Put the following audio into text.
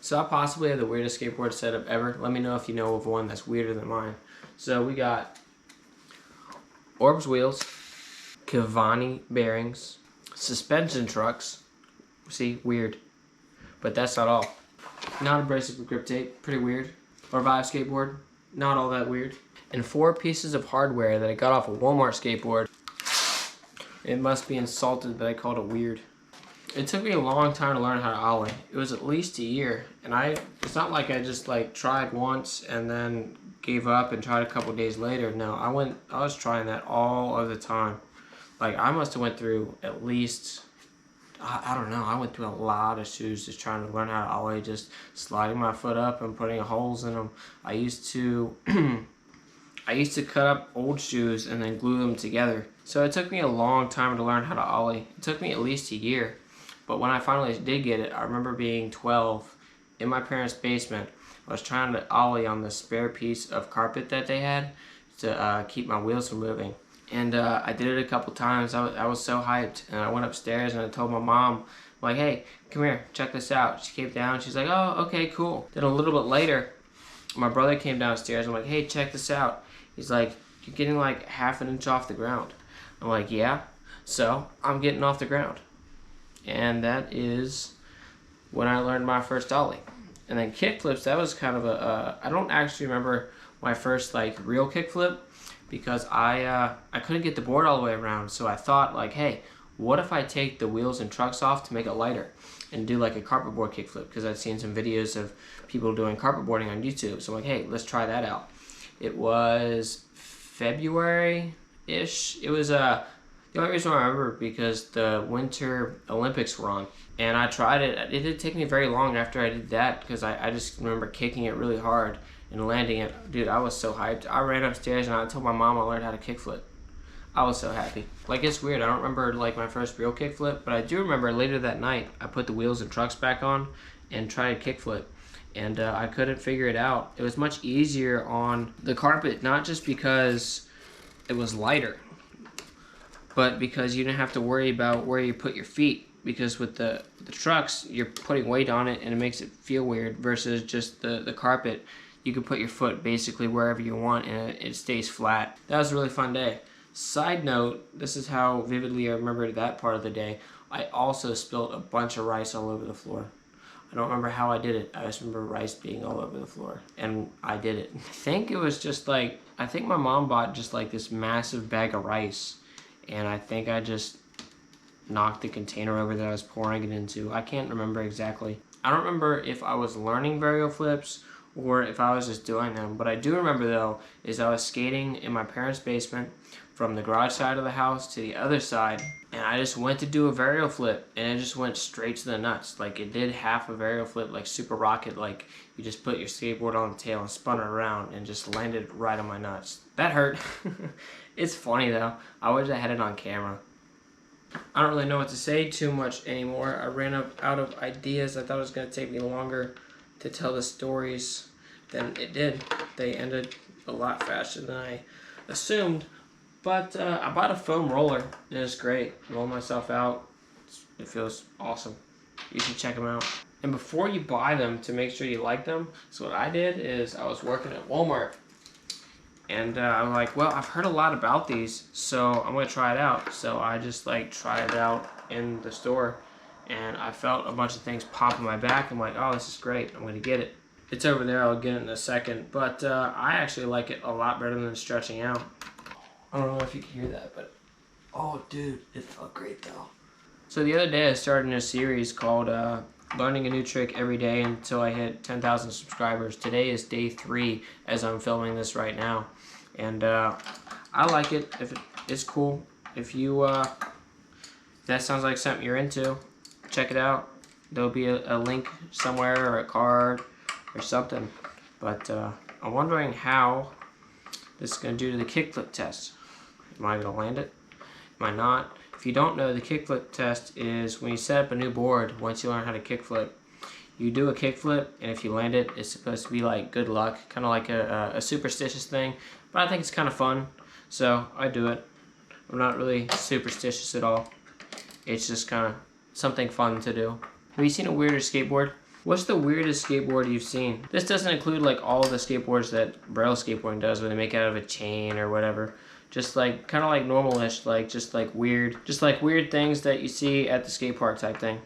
So I possibly have the weirdest skateboard setup ever. Let me know if you know of one that's weirder than mine. So we got Orbs wheels, Cavani bearings, suspension trucks. See, weird. But that's not all. Non-abrasive with grip tape, pretty weird. Revive skateboard, not all that weird. And 4 pieces of hardware that I got off a Walmart skateboard. It must be insulted that I called it weird. It took me a long time to learn how to ollie. It was at least a year, and it's not like I just like tried once and then gave up and tried a couple days later. No, I was trying that all of the time. Like I must have went through at least, I don't know, I went through a lot of shoes just trying to learn how to ollie, just sliding my foot up and putting holes in them. I used to cut up old shoes and then glue them together. So it took me a long time to learn how to ollie. It took me at least a year. But when I finally did get it, I remember being 12 in my parents' basement. I was trying to ollie on the spare piece of carpet that they had to keep my wheels from moving. And I did it a couple times. I was so hyped. And I went upstairs and I told my mom, like, hey, come here, check this out. She came down. She's like, oh, okay, cool. Then a little bit later, my brother came downstairs. I'm like, hey, check this out. He's like, you're getting like ½ an inch off the ground. I'm like, yeah. So I'm getting off the ground. And that is when I learned my first ollie. And then kickflips, that was kind of I don't actually remember my first like real kickflip because I couldn't get the board all the way around. So I thought like, hey, what if I take the wheels and trucks off to make it lighter and do like a carpet board kickflip? Because I'd seen some videos of people doing carpet boarding on YouTube. So I'm like, hey, let's try that out. It was February-ish. It was the only reason I remember because the Winter Olympics were on. And I tried it. It didn't take me very long after I did that because I just remember kicking it really hard and landing it. Dude, I was so hyped. I ran upstairs and I told my mom I learned how to kickflip. I was so happy. Like, it's weird. I don't remember like my first real kickflip, but I do remember later that night I put the wheels and trucks back on and tried kickflip. And I couldn't figure it out. It was much easier on the carpet, not just because it was lighter, but because you didn't have to worry about where you put your feet. Because with the trucks, you're putting weight on it and it makes it feel weird versus just the carpet. You can put your foot basically wherever you want and it stays flat. That was a really fun day. Side note, this is how vividly I remember that part of the day. I also spilled a bunch of rice all over the floor. I don't remember how I did it. I just remember rice being all over the floor. And I did it. I think it was just like, I think my mom bought just like this massive bag of rice. And I think I just knocked the container over that I was pouring it into. I can't remember exactly. I don't remember if I was learning varial flips or if I was just doing them. But I do remember though, is I was skating in my parents' basement from the garage side of the house to the other side. And I just went to do a varial flip and it just went straight to the nuts. Like it did half a varial flip, like super rocket, like you just put your skateboard on the tail and spun it around and just landed right on my nuts. That hurt. It's funny though. I wish I had it on camera. I don't really know what to say too much anymore. I ran out of ideas. I thought it was going to take me longer to tell the stories than it did. They ended a lot faster than I assumed. But I bought a foam roller, and it's great. Roll myself out. It feels awesome. You should check them out. And before you buy them, to make sure you like them, so what I did is I was working at Walmart. And I'm like, well, I've heard a lot about these, so I'm going to try it out. So I just like tried it out in the store, and I felt a bunch of things pop in my back. I'm like, oh, this is great. I'm going to get it. It's over there. I'll get it in a second. But I actually like it a lot better than stretching out. I don't know if you can hear that, but oh, dude, it felt great though. So the other day I started a series called Learning a New Trick Every Day Until I Hit 10,000 subscribers. Today is day 3 as I'm filming this right now. And I like it. It's cool. If that sounds like something you're into, check it out. There'll be a link somewhere or a card or something. But I'm wondering how this is going to do to the kickflip test. Am I going to land it? Am I not? If you don't know, the kickflip test is when you set up a new board, once you learn how to kickflip, you do a kickflip, and if you land it, it's supposed to be like good luck, kind of like a superstitious thing, but I think it's kind of fun, so I do it. I'm not really superstitious at all. It's just kind of something fun to do. Have you seen a weirder skateboard? What's the weirdest skateboard you've seen? This doesn't include like all the skateboards that Braille skateboarding does, where they make it out of a chain or whatever. Just like kind of like normal-ish, like just like weird things that you see at the skate park type thing.